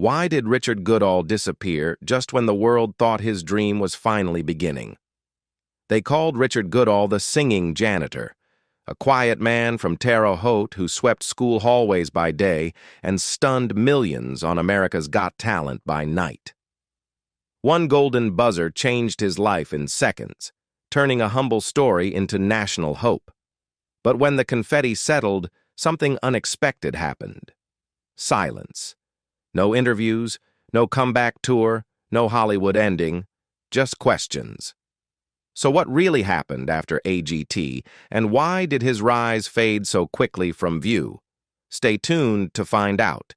Why did Richard Goodall disappear just when the world thought his dream was finally beginning? They called Richard Goodall the singing janitor, a quiet man from Terre Haute who swept school hallways by day and stunned millions on America's Got Talent by night. One golden buzzer changed his life in seconds, turning a humble story into national hope. But when the confetti settled, something unexpected happened. Silence. No interviews, no comeback tour, no Hollywood ending, just questions. So what really happened after AGT, and why did his rise fade so quickly from view? Stay tuned to find out.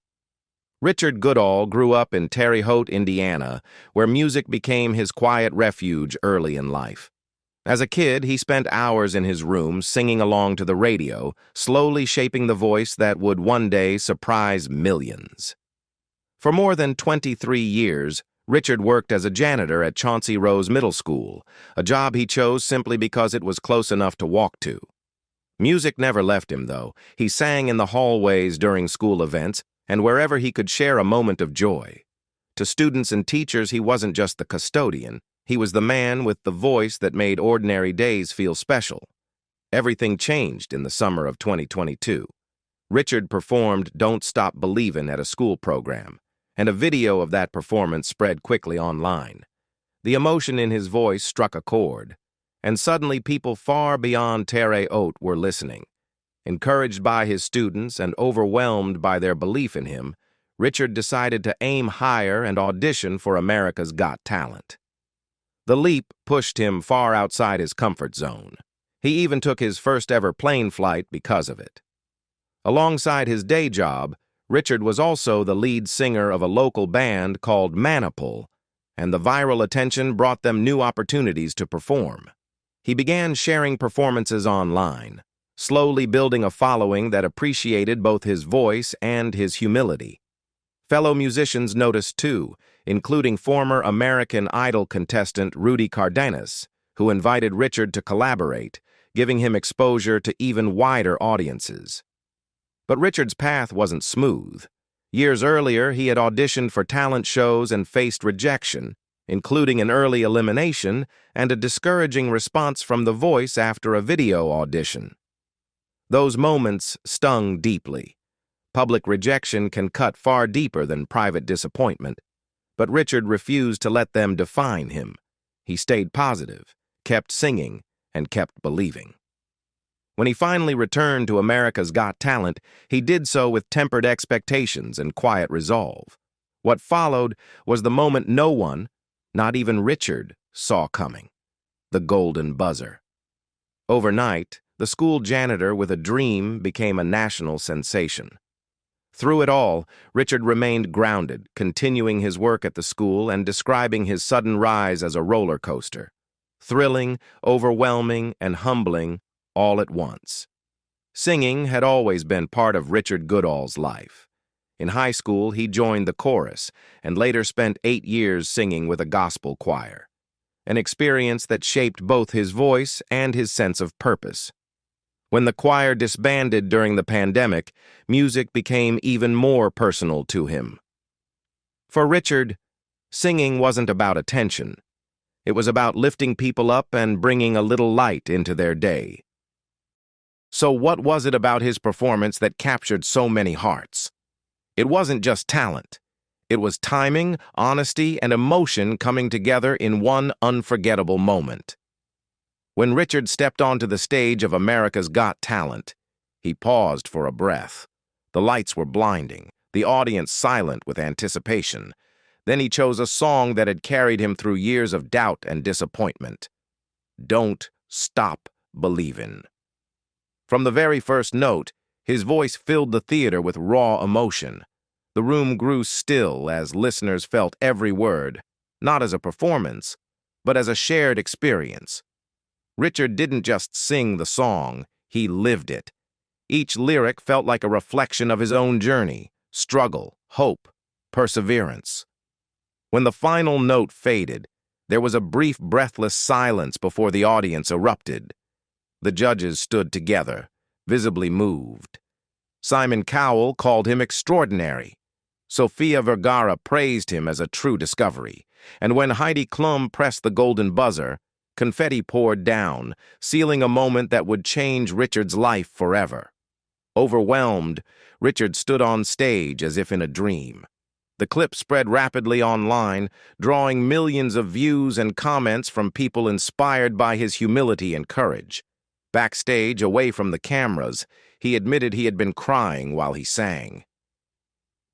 Richard Goodall grew up in Terre Haute, Indiana, where music became his quiet refuge early in life. As a kid, he spent hours in his room singing along to the radio, slowly shaping the voice that would one day surprise millions. For more than 23 years, Richard worked as a janitor at Chauncey Rose Middle School, a job he chose simply because it was close enough to walk to. Music never left him, though. He sang in the hallways during school events and wherever he could share a moment of joy. To students and teachers, he wasn't just the custodian. He was the man with the voice that made ordinary days feel special. Everything changed in the summer of 2022. Richard performed Don't Stop Believin' at a school program, and a video of that performance spread quickly online. The emotion in his voice struck a chord, and suddenly people far beyond Terre Haute were listening. Encouraged by his students and overwhelmed by their belief in him, Richard decided to aim higher and audition for America's Got Talent. The leap pushed him far outside his comfort zone. He even took his first ever plane flight because of it. Alongside his day job, Richard was also the lead singer of a local band called Maniple, and the viral attention brought them new opportunities to perform. He began sharing performances online, slowly building a following that appreciated both his voice and his humility. Fellow musicians noticed too, including former American Idol contestant Rudy Cardenas, who invited Richard to collaborate, giving him exposure to even wider audiences. But Richard's path wasn't smooth. Years earlier, he had auditioned for talent shows and faced rejection, including an early elimination and a discouraging response from The Voice after a video audition. Those moments stung deeply. Public rejection can cut far deeper than private disappointment, but Richard refused to let them define him. He stayed positive, kept singing, and kept believing. When he finally returned to America's Got Talent, he did so with tempered expectations and quiet resolve. What followed was the moment no one, not even Richard, saw coming: the golden buzzer. Overnight, the school janitor with a dream became a national sensation. Through it all, Richard remained grounded, continuing his work at the school and describing his sudden rise as a roller coaster. Thrilling, overwhelming, and humbling, all at once. Singing had always been part of Richard Goodall's life. In high school, he joined the chorus and later spent 8 years singing with a gospel choir, an experience that shaped both his voice and his sense of purpose. When the choir disbanded during the pandemic, music became even more personal to him. For Richard, singing wasn't about attention. It was about lifting people up and bringing a little light into their day. So what was it about his performance that captured so many hearts? It wasn't just talent. It was timing, honesty, and emotion coming together in one unforgettable moment. When Richard stepped onto the stage of America's Got Talent, he paused for a breath. The lights were blinding, the audience silent with anticipation. Then he chose a song that had carried him through years of doubt and disappointment. Don't Stop Believin'. From the very first note, his voice filled the theater with raw emotion. The room grew still as listeners felt every word, not as a performance, but as a shared experience. Richard didn't just sing the song, he lived it. Each lyric felt like a reflection of his own journey, struggle, hope, perseverance. When the final note faded, there was a brief, breathless silence before the audience erupted. The judges stood together, visibly moved. Simon Cowell called him extraordinary. Sofia Vergara praised him as a true discovery, and when Heidi Klum pressed the golden buzzer, confetti poured down, sealing a moment that would change Richard's life forever. Overwhelmed, Richard stood on stage as if in a dream. The clip spread rapidly online, drawing millions of views and comments from people inspired by his humility and courage. Backstage, away from the cameras, he admitted he had been crying while he sang.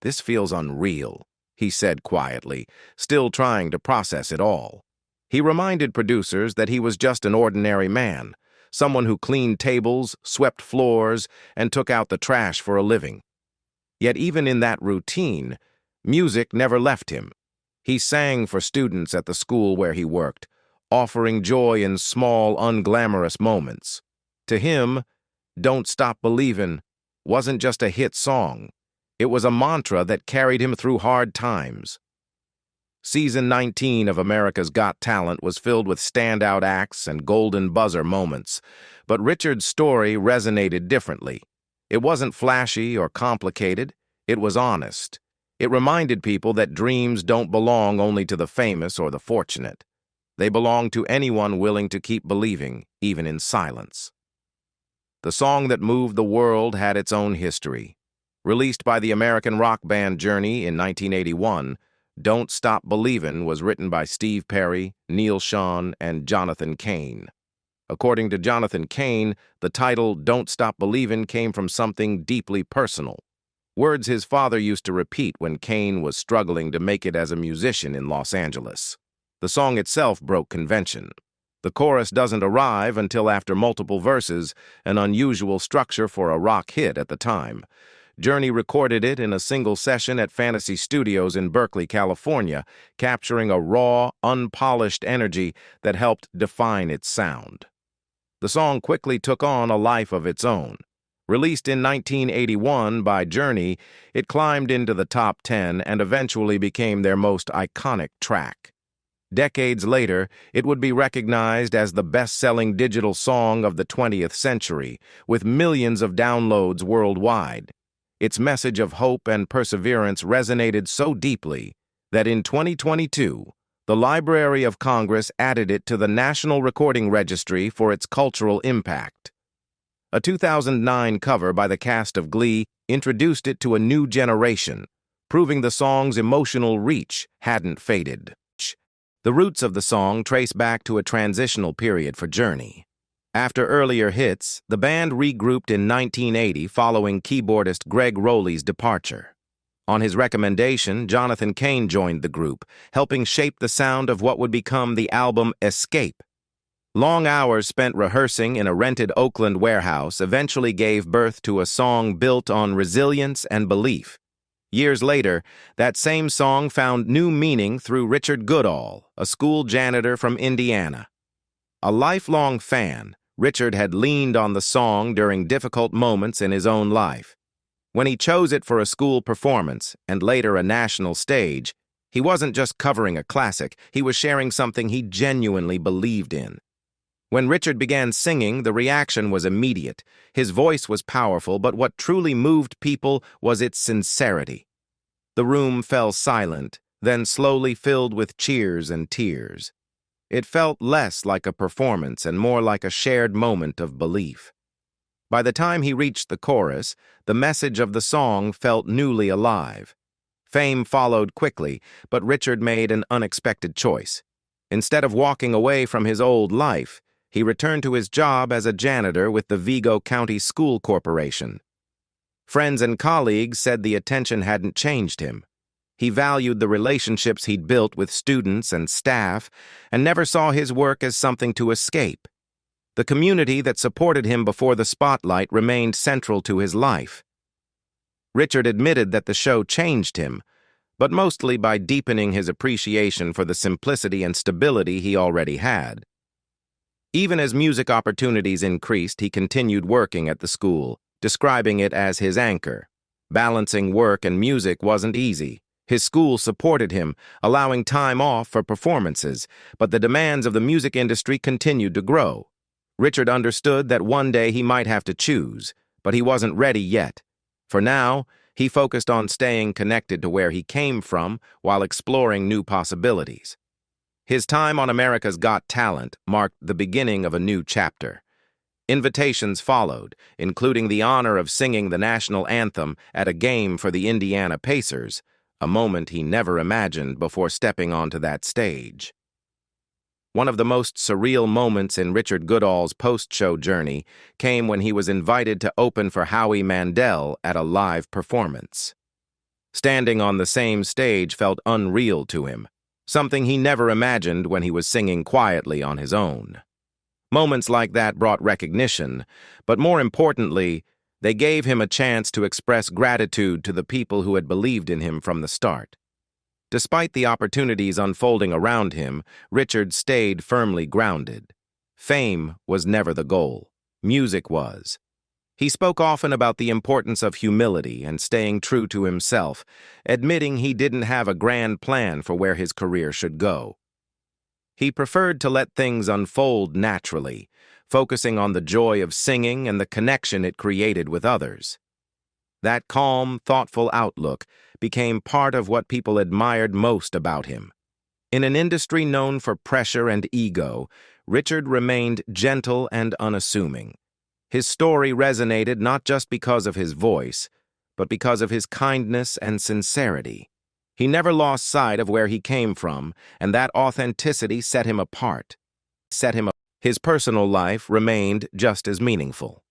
"This feels unreal," he said quietly, still trying to process it all. He reminded producers that he was just an ordinary man, someone who cleaned tables, swept floors, and took out the trash for a living. Yet even in that routine, music never left him. He sang for students at the school where he worked, offering joy in small, unglamorous moments. To him, "Don't Stop Believin'" wasn't just a hit song. It was a mantra that carried him through hard times. Season 19 of America's Got Talent was filled with standout acts and golden buzzer moments, but Richard's story resonated differently. It wasn't flashy or complicated, it was honest. It reminded people that dreams don't belong only to the famous or the fortunate. They belong to anyone willing to keep believing, even in silence. The song that moved the world had its own history. Released by the American rock band Journey in 1981, Don't Stop Believin' was written by Steve Perry, Neil Schon, and Jonathan Cain. According to Jonathan Cain, the title Don't Stop Believin' came from something deeply personal. Words his father used to repeat when Cain was struggling to make it as a musician in Los Angeles. The song itself broke convention. The chorus doesn't arrive until after multiple verses, an unusual structure for a rock hit at the time. Journey recorded it in a single session at Fantasy Studios in Berkeley, California, capturing a raw, unpolished energy that helped define its sound. The song quickly took on a life of its own. Released in 1981 by Journey, it climbed into the top 10 and eventually became their most iconic track. Decades later, it would be recognized as the best-selling digital song of the 20th century, with millions of downloads worldwide. Its message of hope and perseverance resonated so deeply that in 2022, the Library of Congress added it to the National Recording Registry for its cultural impact. A 2009 cover by the cast of Glee introduced it to a new generation, proving the song's emotional reach hadn't faded. The roots of the song trace back to a transitional period for Journey. After earlier hits, the band regrouped in 1980 following keyboardist Gregg Roলী's departure. On his recommendation, Jonathan Cain joined the group, helping shape the sound of what would become the album Escape. Long hours spent rehearsing in a rented Oakland warehouse eventually gave birth to a song built on resilience and belief. Years later, that same song found new meaning through Richard Goodall, a school janitor from Indiana. A lifelong fan, Richard had leaned on the song during difficult moments in his own life. When he chose it for a school performance and later a national stage, he wasn't just covering a classic, he was sharing something he genuinely believed in. When Richard began singing, the reaction was immediate. His voice was powerful, but what truly moved people was its sincerity. The room fell silent, then slowly filled with cheers and tears. It felt less like a performance and more like a shared moment of belief. By the time he reached the chorus, the message of the song felt newly alive. Fame followed quickly, but Richard made an unexpected choice. Instead of walking away from his old life, he returned to his job as a janitor with the Vigo County School Corporation. Friends and colleagues said the attention hadn't changed him. He valued the relationships he'd built with students and staff and never saw his work as something to escape. The community that supported him before the spotlight remained central to his life. Richard admitted that the show changed him, but mostly by deepening his appreciation for the simplicity and stability he already had. Even as music opportunities increased, he continued working at the school, describing it as his anchor. Balancing work and music wasn't easy. His school supported him, allowing time off for performances, but the demands of the music industry continued to grow. Richard understood that one day he might have to choose, but he wasn't ready yet. For now, He focused on staying connected to where he came from while exploring new possibilities. His time on America's Got Talent marked the beginning of a new chapter. Invitations followed, including the honor of singing the national anthem at a game for the Indiana Pacers, a moment he never imagined before stepping onto that stage. One of the most surreal moments in Richard Goodall's post-show journey came when he was invited to open for Howie Mandel at a live performance. Standing on the same stage felt unreal to him, something he never imagined when he was singing quietly on his own. Moments like that brought recognition, but more importantly, they gave him a chance to express gratitude to the people who had believed in him from the start. Despite the opportunities unfolding around him, Richard stayed firmly grounded. Fame was never the goal. Music was. He spoke often about the importance of humility and staying true to himself, admitting he didn't have a grand plan for where his career should go. He preferred to let things unfold naturally, focusing on the joy of singing and the connection it created with others. That calm, thoughtful outlook became part of what people admired most about him. In an industry known for pressure and ego, Richard remained gentle and unassuming. His story resonated not just because of his voice, but because of his kindness and sincerity. He never lost sight of where he came from, and that authenticity set him apart. His personal life remained just as meaningful.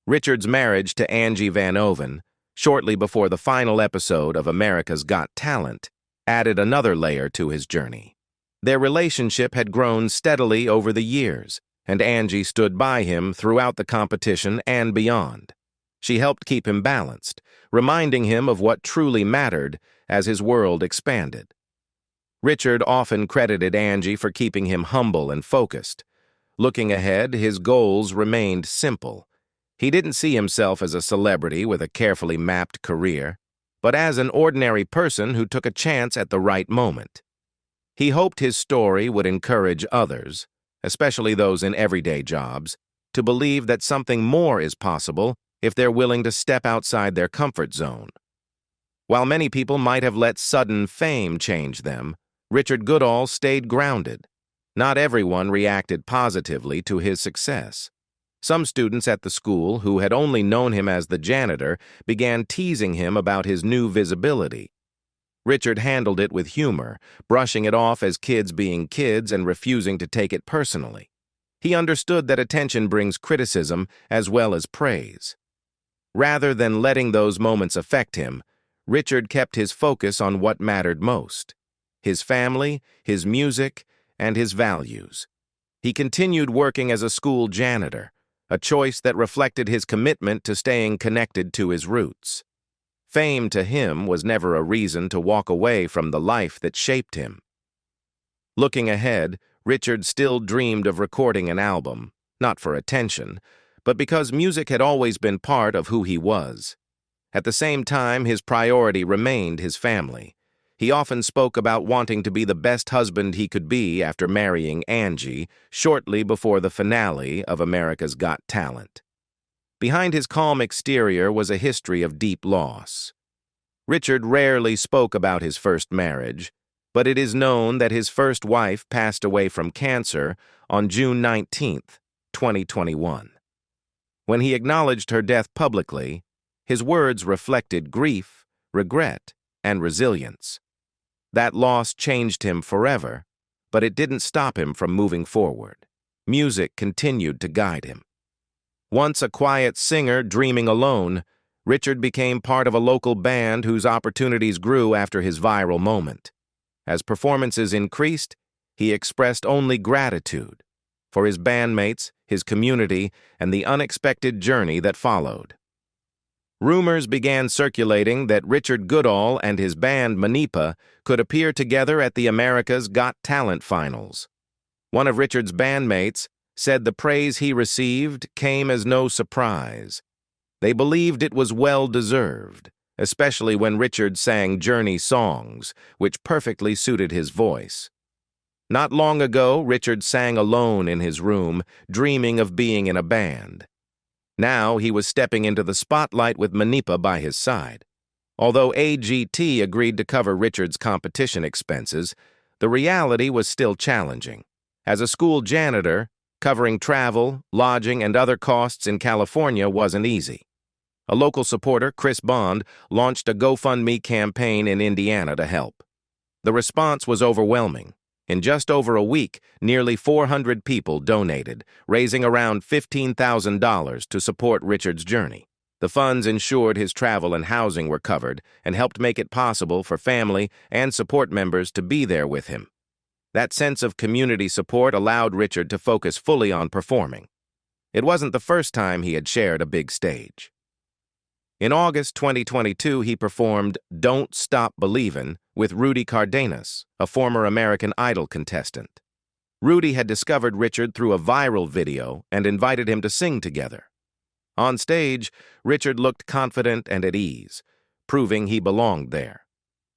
Richard's marriage to Angie Van Oven, shortly before the final episode of America's Got Talent, added another layer to his journey. Their relationship had grown steadily over the years, and Angie stood by him throughout the competition and beyond. She helped keep him balanced, reminding him of what truly mattered as his world expanded. Richard often credited Angie for keeping him humble and focused. Looking ahead, his goals remained simple. He didn't see himself as a celebrity with a carefully mapped career, but as an ordinary person who took a chance at the right moment. He hoped his story would encourage others, especially those in everyday jobs, to believe that something more is possible if they're willing to step outside their comfort zone. While many people might have let sudden fame change them, Richard Goodall stayed grounded. Not everyone reacted positively to his success. Some students at the school, who had only known him as the janitor, began teasing him about his new visibility. Richard handled it with humor, brushing it off as kids being kids and refusing to take it personally. He understood that attention brings criticism as well as praise. Rather than letting those moments affect him, Richard kept his focus on what mattered most: his family, his music, and his values. He continued working as a school janitor, a choice that reflected his commitment to staying connected to his roots. Fame to him was never a reason to walk away from the life that shaped him. Looking ahead, Richard still dreamed of recording an album, not for attention, but because music had always been part of who he was. At the same time, his priority remained his family. He often spoke about wanting to be the best husband he could be after marrying Angie, shortly before the finale of America's Got Talent. Behind his calm exterior was a history of deep loss. Richard rarely spoke about his first marriage, but it is known that his first wife passed away from cancer on June 19, 2021. When he acknowledged her death publicly, his words reflected grief, regret, and resilience. That loss changed him forever, but it didn't stop him from moving forward. Music continued to guide him. Once a quiet singer dreaming alone, Richard became part of a local band whose opportunities grew after his viral moment. As performances increased, he expressed only gratitude for his bandmates, his community, and the unexpected journey that followed. Rumors began circulating that Richard Goodall and his band Manipa could appear together at the America's Got Talent finals. One of Richard's bandmates said the praise he received came as no surprise. They believed it was well-deserved, especially when Richard sang Journey songs, which perfectly suited his voice. Not long ago, Richard sang alone in his room, dreaming of being in a band. Now he was stepping into the spotlight with Manipa by his side. Although AGT agreed to cover Richard's competition expenses, the reality was still challenging. As a school janitor, covering travel, lodging, and other costs in California wasn't easy. A local supporter, Chris Bond, launched a GoFundMe campaign in Indiana to help. The response was overwhelming. In just over a week, nearly 400 people donated, raising around $15,000 to support Richard's journey. The funds ensured his travel and housing were covered and helped make it possible for family and support members to be there with him. That sense of community support allowed Richard to focus fully on performing. It wasn't the first time he had shared a big stage. In August 2022, he performed Don't Stop Believin' with Rudy Cardenas, a former American Idol contestant. Rudy had discovered Richard through a viral video and invited him to sing together. On stage, Richard looked confident and at ease, proving he belonged there.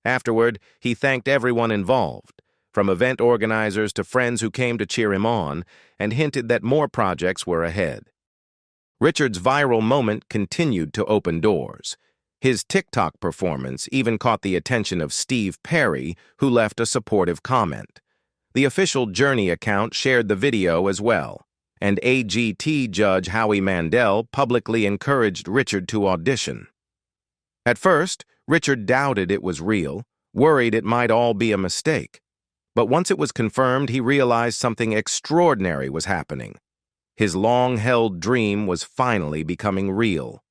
Afterward, he thanked everyone involved, from event organizers to friends who came to cheer him on, and hinted that more projects were ahead. Richard's viral moment continued to open doors. His TikTok performance even caught the attention of Steve Perry, who left a supportive comment. The official Journey account shared the video as well, and AGT judge Howie Mandel publicly encouraged Richard to audition. At first, Richard doubted it was real, worried it might all be a mistake. But once it was confirmed, he realized something extraordinary was happening. His long-held dream was finally becoming real.